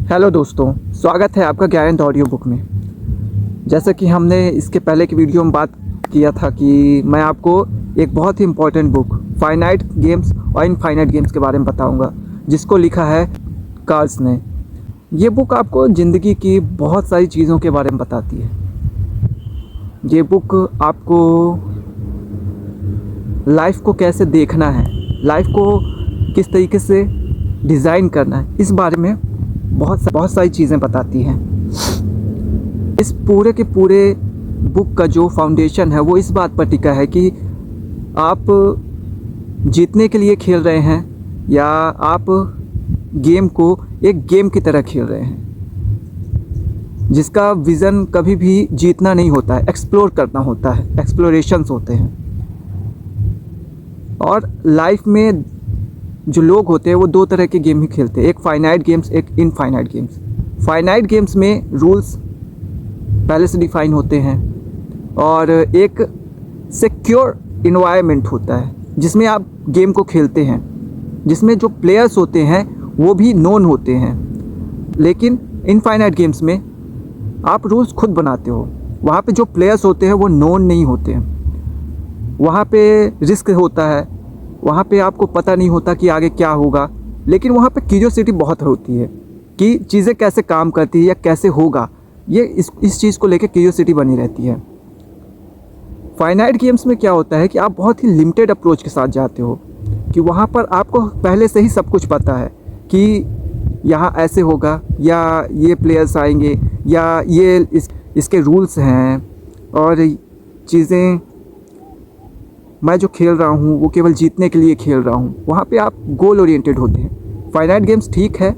Hello दोस्तों, स्वागत है आपका ज्ञान ऑडियो बुक में। जैसा कि हमने इसके पहले की वीडियो में बात किया था कि मैं आपको एक बहुत ही इम्पोर्टेंट बुक फाइनाइट गेम्स और इनफाइनाइट गेम्स के बारे में बताऊंगा, जिसको लिखा है कार्ल्स ने। ये बुक आपको ज़िंदगी की बहुत सारी चीज़ों के बारे में बताती है। ये बुक आपको लाइफ को कैसे देखना है, लाइफ को किस तरीके से डिज़ाइन करना है, इस बारे में बहुत सारी चीज़ें बताती हैं। इस पूरे के पूरे बुक का जो फाउंडेशन है वो इस बात पर टिका है कि आप जीतने के लिए खेल रहे हैं या आप गेम को एक गेम की तरह खेल रहे हैं, जिसका विज़न कभी भी जीतना नहीं होता है, एक्सप्लोर करना होता है, एक्सप्लोरेशंस होते हैं। और लाइफ में जो लोग होते हैं वो दो तरह के गेम ही खेलते हैं, एक फाइनाइट गेम्स, एक इनफाइनाइट गेम्स। फाइनाइट गेम्स में रूल्स पहले से डिफाइन होते हैं और एक सिक्योर इन्वायरमेंट होता है जिसमें आप गेम को खेलते हैं, जिसमें जो प्लेयर्स होते हैं वो भी नोन होते हैं। लेकिन इनफाइनाइट गेम्स में आप रूल्स खुद बनाते हो। वहाँ पे जो प्लेयर्स होते हैं वो नोन नहीं होते हैं। वहाँ पे रिस्क होता है, वहाँ पे आपको पता नहीं होता कि आगे क्या होगा, लेकिन वहाँ पे क्यूरियोसिटी बहुत होती है कि चीज़ें कैसे काम करती है या कैसे होगा। ये इस चीज़ को लेकर क्यूरियोसिटी बनी रहती है। फाइनाइट गेम्स में क्या होता है कि आप बहुत ही लिमिटेड अप्रोच के साथ जाते हो कि वहाँ पर आपको पहले से ही सब कुछ पता है कि यहाँ ऐसे होगा या ये प्लेयर्स आएंगे या ये इसके रूल्स हैं और चीज़ें मैं जो खेल रहा हूँ वो केवल जीतने के लिए खेल रहा हूँ। वहाँ पे आप गोल ओरिएंटेड होते हैं। फाइनाइट गेम्स ठीक है,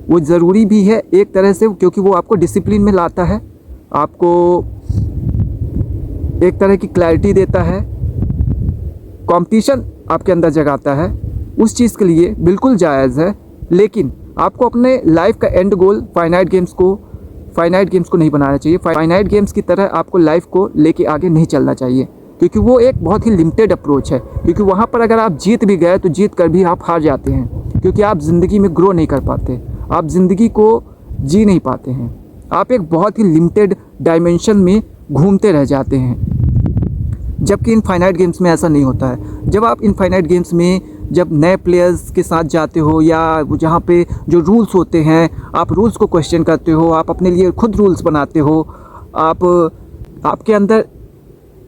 वो ज़रूरी भी है एक तरह से, क्योंकि वो आपको डिसिप्लिन में लाता है, आपको एक तरह की क्लैरिटी देता है, कंपटीशन आपके अंदर जगाता है। उस चीज़ के लिए बिल्कुल जायज़ है, लेकिन आपको अपने लाइफ का एंड गोल फाइनाइट गेम्स को नहीं बनाना चाहिए। फाइनाइट गेम्स की तरह आपको लाइफ को लेके आगे नहीं चलना चाहिए, क्योंकि वो एक बहुत ही लिमिटेड अप्रोच है। क्योंकि वहाँ पर अगर आप जीत भी गए तो जीत कर भी आप हार जाते हैं, क्योंकि आप ज़िंदगी में ग्रो नहीं कर पाते, आप ज़िंदगी को जी नहीं पाते हैं। आप एक बहुत ही लिमिटेड डायमेंशन में घूमते रह जाते हैं। जबकि इनफाइनाइट गेम्स में ऐसा नहीं होता है। जब आप इनफाइनाइट गेम्स में जब नए प्लेयर्स के साथ जाते हो या जहाँ पे जो रूल्स होते हैं आप रूल्स को क्वेश्चन करते हो, आप अपने लिए खुद रूल्स बनाते हो, आपके अंदर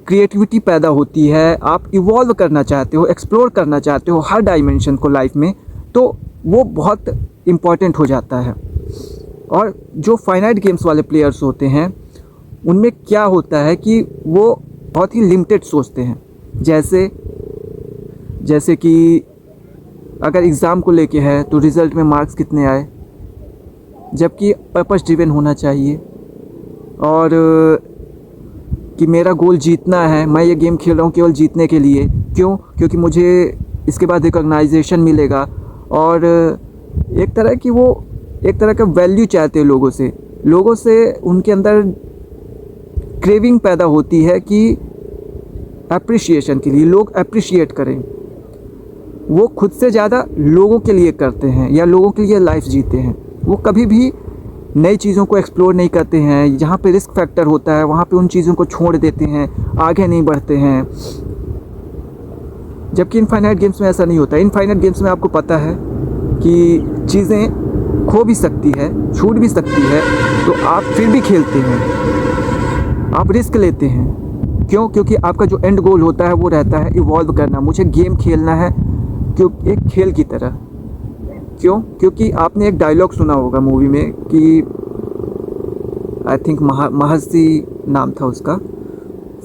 क्रिएटिविटी पैदा होती है, आप इवॉल्व करना चाहते हो, एक्सप्लोर करना चाहते हो हर डायमेंशन को लाइफ में, तो वो बहुत इम्पॉर्टेंट हो जाता है। और जो फाइनाइट गेम्स वाले प्लेयर्स होते हैं उनमें क्या होता है कि वो बहुत ही लिमिटेड सोचते हैं। जैसे कि अगर एग्ज़ाम को लेके है तो रिज़ल्ट में मार्क्स कितने आए, जबकि पर्पस ड्रिवन होना चाहिए और कि मेरा गोल जीतना है, मैं ये गेम खेल रहा हूँ केवल जीतने के लिए। क्यों? क्योंकि मुझे इसके बाद रिकॉग्नाइजेशन मिलेगा और एक तरह का वैल्यू चाहते हैं लोगों से उनके अंदर क्रेविंग पैदा होती है कि एप्रिशिएशन के लिए, लोग एप्रिशिएट करें। वो खुद से ज़्यादा लोगों के लिए करते हैं या लोगों के लिए लाइफ जीते हैं। वो कभी भी नई चीज़ों को एक्सप्लोर नहीं करते हैं। जहाँ पे रिस्क फैक्टर होता है वहाँ पे उन चीज़ों को छोड़ देते हैं, आगे नहीं बढ़ते हैं। जबकि इनफाइनाइट गेम्स में ऐसा नहीं होता। इनफाइनाइट गेम्स में आपको पता है कि चीज़ें खो भी सकती है, छूट भी सकती है, तो आप फिर भी खेलते हैं, आप रिस्क लेते हैं। क्यों? क्योंकि आपका जो एंड गोल होता है वो रहता है इवॉल्व करना। मुझे गेम खेलना है क्योंकि एक खेल की तरह। क्यों? क्योंकि आपने एक डायलॉग सुना होगा मूवी में कि आई थिंक महर्षि नाम था उसका,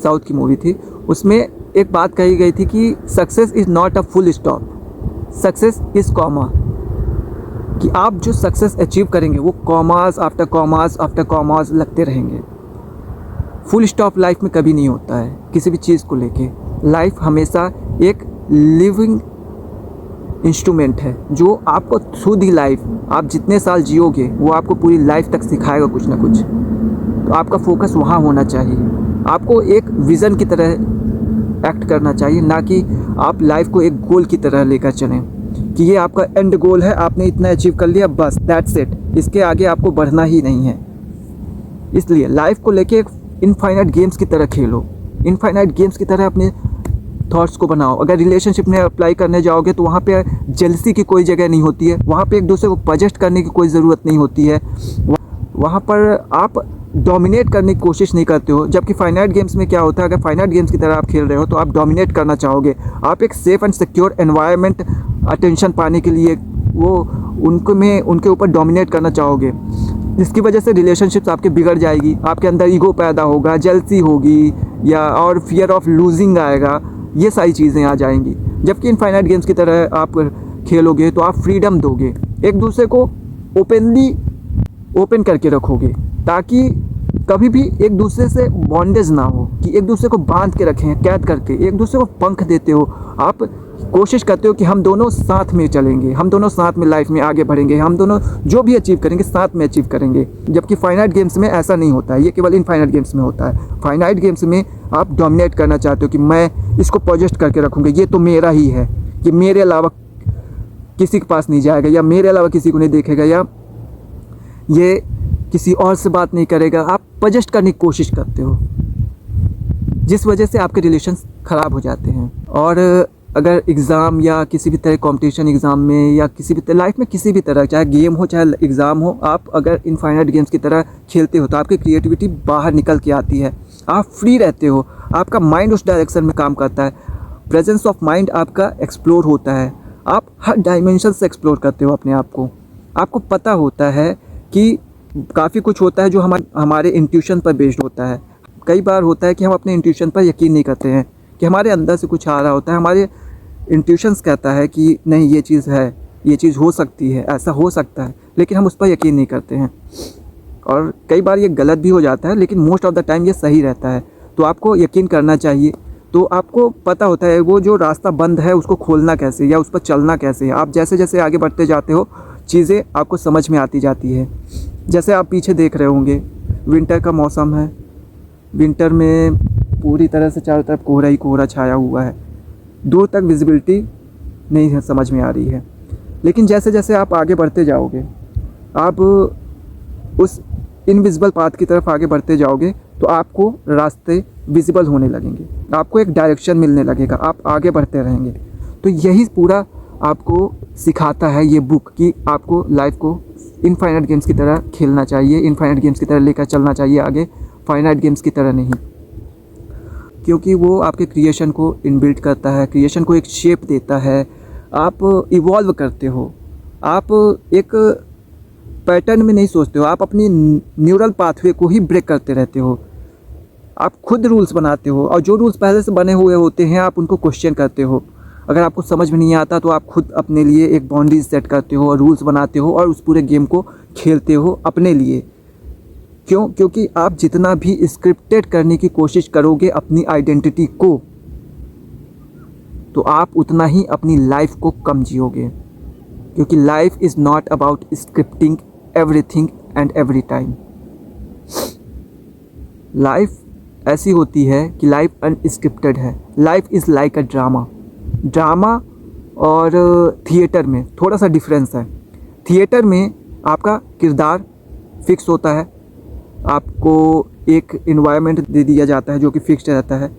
साउथ की मूवी थी। उसमें एक बात कही गई थी कि success is not a full stop, success is comma. कि आप जो सक्सेस अचीव करेंगे वो commas after commas after commas लगते रहेंगे। फुल स्टॉप लाइफ में कभी नहीं होता है किसी भी चीज़ को लेके। लाइफ हमेशा एक लिविंग इंस्ट्रूमेंट है जो आपको थ्रू दी लाइफ, आप जितने साल जियोगे वो आपको पूरी लाइफ तक सिखाएगा कुछ ना कुछ। तो आपका फोकस वहाँ होना चाहिए। आपको एक विज़न की तरह एक्ट करना चाहिए, ना कि आप लाइफ को एक गोल की तरह लेकर चलें कि ये आपका एंड गोल है, आपने इतना अचीव कर लिया, बस दैट्स इट, इसके आगे आपको बढ़ना ही नहीं है। इसलिए लाइफ को लेके एक इनफाइनाइट गेम्स की तरह खेलो, इनफाइनाइट गेम्स की तरह अपने थॉट्स को बनाओ। अगर रिलेशनशिप में अप्लाई करने जाओगे तो वहाँ पे जेलसी की कोई जगह नहीं होती है, वहाँ पे एक दूसरे को पजेस्ट करने की कोई ज़रूरत नहीं होती है, वहाँ पर आप डोमिनेट करने की कोशिश नहीं करते हो। जबकि फाइनाइट गेम्स में क्या होता है, अगर फाइनाइट गेम्स की तरह आप खेल रहे हो तो आप डोमिनेट करना चाहोगे, आप एक safe and secure environment attention पाने के लिए वो उनके ऊपर डोमिनेट करना चाहोगे, जिसकी वजह से रिलेशनशिप्स आपके बिगड़ जाएगी, आपके अंदर ईगो पैदा होगा, जेलसी होगी या और फियर ऑफ लूजिंग आएगा, ये सारी चीज़ें आ जाएंगी। जबकि इनफाइनाइट गेम्स की तरह आप खेलोगे तो आप फ्रीडम दोगे, एक दूसरे को ओपन करके रखोगे, ताकि कभी भी एक दूसरे से बॉन्डेज ना हो कि एक दूसरे को बांध के रखें, कैद करके एक दूसरे को पंख देते हो। आप कोशिश करते हो कि हम दोनों साथ में चलेंगे, हम दोनों साथ में लाइफ में आगे बढ़ेंगे, हम दोनों जो भी अचीव करेंगे साथ में अचीव करेंगे। जबकि फाइनाइट गेम्स में ऐसा नहीं होता है, ये केवल इनफाइनाइट गेम्स में होता है। फाइनाइट गेम्स में आप डोमिनेट करना चाहते हो कि मैं इसको प्रोजेक्ट करके रखूँगा, ये तो मेरा ही है, कि मेरे अलावा किसी के पास नहीं जाएगा, या मेरे अलावा किसी को नहीं देखेगा, या ये किसी और से बात नहीं करेगा। आप प्रोजेक्ट करने की कोशिश करते हो, जिस वजह से आपके रिलेशंस ख़राब हो जाते हैं। और अगर एग्ज़ाम या किसी भी तरह कंपटीशन एग्ज़ाम में या किसी भी तरह लाइफ में किसी भी तरह, चाहे गेम हो चाहे एग्ज़ाम हो, आप अगर इनफाइनाइट गेम्स की तरह खेलते हो तो आपकी क्रिएटिविटी बाहर निकल के आती है, आप फ्री रहते हो, आपका माइंड उस डायरेक्शन में काम करता है, प्रेजेंस ऑफ माइंड आपका एक्सप्लोर होता है, आप हर डायमेंशन से एक्सप्लोर करते हो अपने आप को। आपको पता होता है कि काफ़ी कुछ होता है जो हमारे इंट्यूशन पर बेस्ड होता है। कई बार होता है कि हम अपने इंट्यूशन पर यकीन नहीं करते हैं, कि हमारे अंदर से कुछ आ रहा होता है, हमारे इंट्यूशंस कहता है कि नहीं ये चीज़ है, ये चीज़ हो सकती है, ऐसा हो सकता है, लेकिन हम उस पर यकीन नहीं करते हैं। और कई बार ये गलत भी हो जाता है, लेकिन मोस्ट ऑफ़ द टाइम ये सही रहता है। तो आपको यकीन करना चाहिए। तो आपको पता होता है वो जो रास्ता बंद है उसको खोलना कैसे या उस पर चलना कैसे। आप जैसे जैसे आगे बढ़ते जाते हो चीज़ें आपको समझ में आती जाती है। जैसे आप पीछे देख रहे होंगे, विंटर का मौसम है, विंटर में पूरी तरह से चारों तरफ कोहरा ही कोहरा छाया हुआ है, दूर तक विजिबिलिटी नहीं है, समझ में आ रही है। लेकिन जैसे जैसे आप आगे बढ़ते जाओगे, आप उस इनविजिबल पाथ की तरफ आगे बढ़ते जाओगे तो आपको रास्ते विजिबल होने लगेंगे, आपको एक डायरेक्शन मिलने लगेगा, आप आगे बढ़ते रहेंगे। तो यही पूरा आपको सिखाता है ये बुक कि आपको लाइफ को इनफाइनाइट गेम्स की तरह खेलना चाहिए, इनफाइनाइट गेम्स की तरह लेकर चलना चाहिए आगे, फाइनाइट गेम्स की तरह नहीं। क्योंकि वो आपके क्रिएशन को इनबिल्ट करता है, क्रिएशन को एक शेप देता है, आप इवॉल्व करते हो, आप एक पैटर्न में नहीं सोचते हो, आप अपनी न्यूरल पाथवे को ही ब्रेक करते रहते हो। आप खुद रूल्स बनाते हो और जो रूल्स पहले से बने हुए होते हैं आप उनको क्वेश्चन करते हो। अगर आपको समझ में नहीं आता तो आप खुद अपने लिए एक बाउंड्रीज सेट करते हो और रूल्स बनाते हो और उस पूरे गेम को खेलते हो अपने लिए। क्यों? क्योंकि आप जितना भी स्क्रिप्टेड करने की कोशिश करोगे अपनी आइडेंटिटी को, तो आप उतना ही अपनी लाइफ को कम जियोगे। क्योंकि life is not about scripting everything and every time. Life ऐसी होती है कि लाइफ अनस्क्रिप्टेड है। Life is like a drama. Drama और थिएटर में थोड़ा सा डिफरेंस है। थिएटर में आपका किरदार फिक्स होता है, आपको एक इन्वायरमेंट दे दिया जाता है जो कि फिक्स्ड रहता है।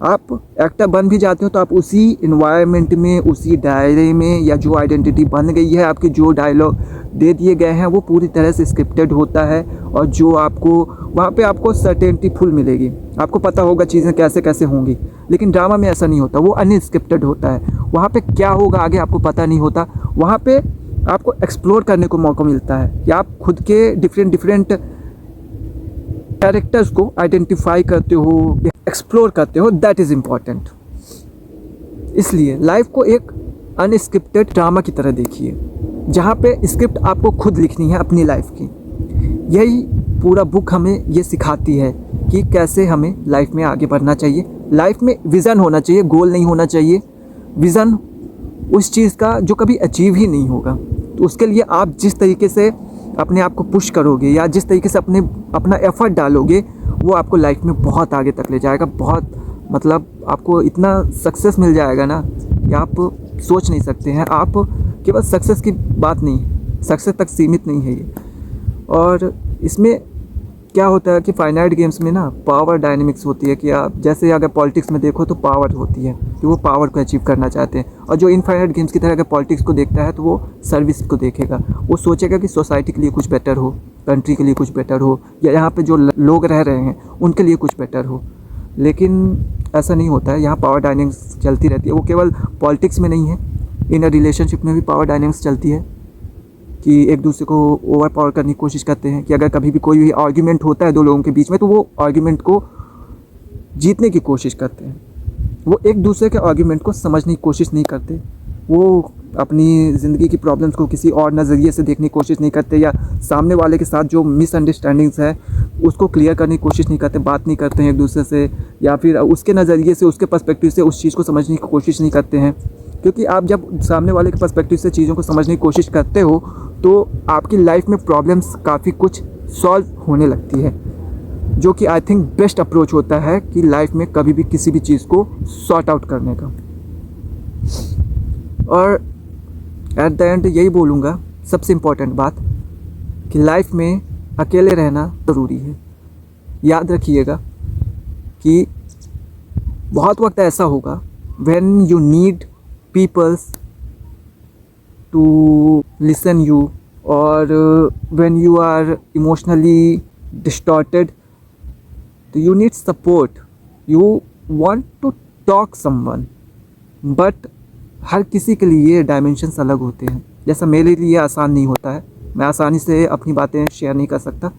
आप एक्टर बन भी जाते हो तो आप उसी इन्वायरमेंट में, उसी दायरे में, या जो आइडेंटिटी बन गई है, आपके जो डायलॉग दे दिए गए हैं वो पूरी तरह से स्क्रिप्टेड होता है। और जो आपको वहाँ पे आपको सर्टेनिटी फुल मिलेगी, आपको पता होगा चीज़ें कैसे कैसे होंगी। लेकिन ड्रामा में ऐसा नहीं होता, वो अनस्क्रिप्टेड होता है। वहाँ पे क्या होगा आगे आपको पता नहीं होता। वहाँ पे आपको एक्सप्लोर करने को मौका मिलता है कि आप खुद के डिफरेंट कैरेक्टर्स को आइडेंटिफाई करते हो, एक्सप्लोर करते हो। That is important. इसलिए लाइफ को एक अनस्क्रिप्टेड ड्रामा की तरह देखिए, जहाँ पे स्क्रिप्ट आपको खुद लिखनी है अपनी लाइफ की। यही पूरा बुक हमें ये सिखाती है कि कैसे हमें लाइफ में आगे बढ़ना चाहिए। लाइफ में विज़न होना चाहिए, गोल नहीं होना चाहिए। विज़न उस चीज़ का जो कभी अचीव ही नहीं होगा। तो उसके लिए आप जिस तरीके से अपने आप को पुश करोगे या जिस तरीके से अपना एफ़र्ट डालोगे, वो आपको लाइफ में बहुत आगे तक ले जाएगा। बहुत मतलब आपको इतना सक्सेस मिल जाएगा ना कि आप सोच नहीं सकते हैं। आप केवल सक्सेस की बात नहीं, सक्सेस तक सीमित नहीं है ये। और इसमें क्या होता है कि फाइनाइट गेम्स में ना पावर डायनेमिक्स होती है कि आप जैसे अगर पॉलिटिक्स में देखो तो पावर होती है कि वो पावर को अचीव करना चाहते हैं, और जो इनफाइनाइट गेम्स की तरह अगर पॉलिटिक्स को देखता है तो वो सर्विस को देखेगा, वो सोचेगा कि सोसाइटी के लिए कुछ बेटर हो, कंट्री के लिए कुछ बेटर हो, या यहाँ पे जो लोग रह रहे हैं उनके लिए कुछ बेटर हो। लेकिन ऐसा नहीं होता है, यहाँ पावर डायनेमिक्स चलती रहती है। वो केवल पॉलिटिक्स में नहीं है, इन अ रिलेशनशिप में भी पावर डायनेमिक्स चलती है कि एक दूसरे को ओवर पावर करने की कोशिश करते हैं, कि अगर कभी भी कोई भी आर्ग्यूमेंट होता है दो लोगों के बीच में तो वो आर्ग्यूमेंट को जीतने की कोशिश करते हैं, वो एक दूसरे के आर्ग्यूमेंट को समझने की कोशिश नहीं करते, वो अपनी ज़िंदगी की प्रॉब्लम्स को किसी और नज़रिए से देखने की कोशिश नहीं करते, या सामने वाले के साथ जो मिसअंडरस्टैंडिंग्स है उसको क्लियर करने की कोशिश नहीं करते, बात नहीं करते हैं एक दूसरे से, या फिर उसके नज़रिए से उसके पर्सपेक्टिव से उस चीज़ को समझने की कोशिश नहीं करते हैं। क्योंकि आप जब सामने वाले के पर्सपेक्टिव से चीज़ों को समझने की कोशिश करते हो तो आपकी लाइफ में प्रॉब्लम्स काफ़ी कुछ सॉल्व होने लगती है, जो कि आई थिंक बेस्ट अप्रोच होता है कि लाइफ में कभी भी किसी भी चीज़ को सॉर्ट आउट करने का। और एट द एंड यही बोलूँगा, सबसे इम्पॉर्टेंट बात कि लाइफ में अकेले रहना ज़रूरी है। याद रखिएगा कि बहुत वक्त ऐसा होगा when you need peoples to listen you, or when you are emotionally distorted, so you need support, you want to talk someone, but हर किसी के लिए डायमेंशंस अलग होते हैं। जैसा मेरे लिए आसान नहीं होता है, मैं आसानी से अपनी बातें शेयर नहीं कर सकता।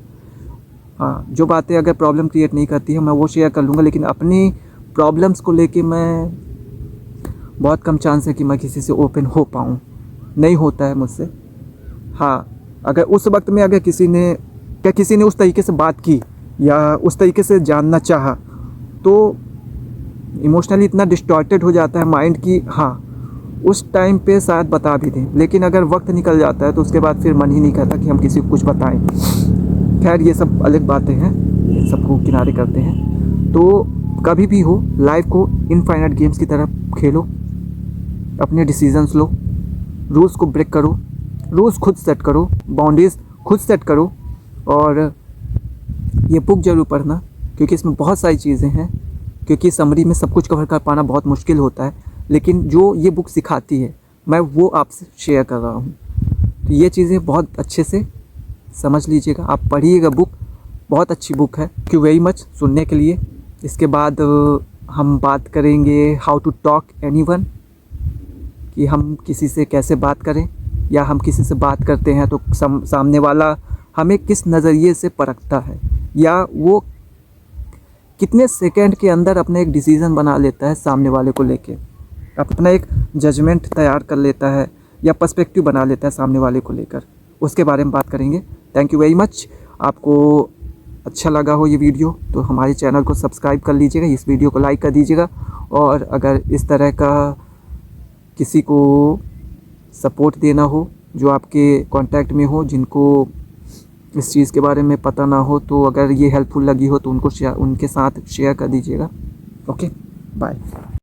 हाँ, जो बातें अगर प्रॉब्लम क्रिएट नहीं करती है मैं वो शेयर कर लूँगा, लेकिन अपनी प्रॉब्लम्स को लेके मैं बहुत कम चांस है कि मैं किसी से ओपन हो पाऊँ, नहीं होता है मुझसे। हाँ, अगर उस वक्त में अगर किसी ने उस तरीके से बात की या उस तरीके से जानना चाहा तो इमोशनली इतना डिस्टॉर्टेड हो जाता है माइंड कि हाँ उस टाइम पे शायद बता भी दें, लेकिन अगर वक्त निकल जाता है तो उसके बाद फिर मन ही नहीं करता कि हम किसी को कुछ बताएं। खैर ये सब अलग बातें हैं, ये सबको किनारे करते हैं। तो कभी भी हो लाइफ को इनफाइनाइट गेम्स की तरह खेलो, अपने डिसीजंस लो, रूल्स को ब्रेक करो, रूल्स खुद सेट करो, बाउंड्रीज खुद सेट करो। और ये बुक ज़रूर पढ़ना क्योंकि इसमें बहुत सारी चीज़ें हैं, क्योंकि समरी में सब कुछ कवर कर पाना बहुत मुश्किल होता है, लेकिन जो ये बुक सिखाती है मैं वो आपसे शेयर कर रहा हूँ। तो ये चीज़ें बहुत अच्छे से समझ लीजिएगा, आप पढ़िएगा बुक, बहुत अच्छी बुक है। थैंक यू वेरी मच सुनने के लिए। इसके बाद हम बात करेंगे हाउ टू टॉक एनीवन, कि हम किसी से कैसे बात करें, या हम किसी से बात करते हैं तो सामने वाला हमें किस नज़रिए से परखता है, या वो कितने सेकंड के अंदर अपना एक डिसीज़न बना लेता है सामने वाले को लेके, अपना एक जजमेंट तैयार कर लेता है या पर्सपेक्टिव बना लेता है सामने वाले को लेकर, उसके बारे में बात करेंगे। Thank you very much. आपको अच्छा लगा हो ये वीडियो तो हमारे चैनल को सब्सक्राइब कर लीजिएगा, इस वीडियो को लाइक कर दीजिएगा, और अगर इस तरह का किसी को सपोर्ट देना हो जो आपके कांटेक्ट में हो, जिनको इस चीज़ के बारे में पता ना हो, तो अगर ये हेल्पफुल लगी हो तो उनके साथ शेयर कर दीजिएगा। Okay, bye.